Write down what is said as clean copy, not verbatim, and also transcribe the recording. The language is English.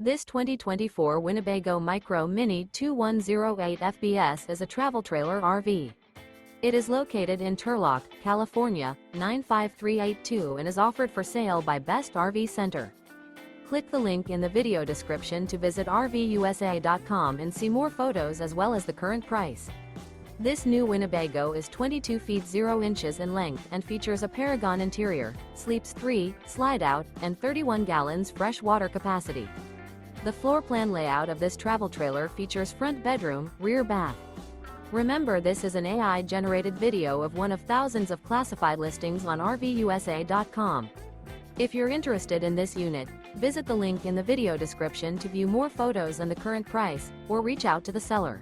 This 2024 Winnebago Micro Minnie 2108 FBS is a travel trailer RV. It is located in Turlock, California, 95382 and is offered for sale by Best RV Center. Click the link in the video description to visit RVUSA.com and see more photos as well as the current price. This new Winnebago is 22 feet 0 inches in length and features a Paragon interior, sleeps 3, Slideout, and 31 gallons fresh water capacity. The floor plan layout of this travel trailer features front bedroom, rear bath. Remember, this is an AI-generated video of one of thousands of classified listings on RVUSA.com. If you're interested in this unit, visit the link in the video description to view more photos and the current price, or reach out to the seller.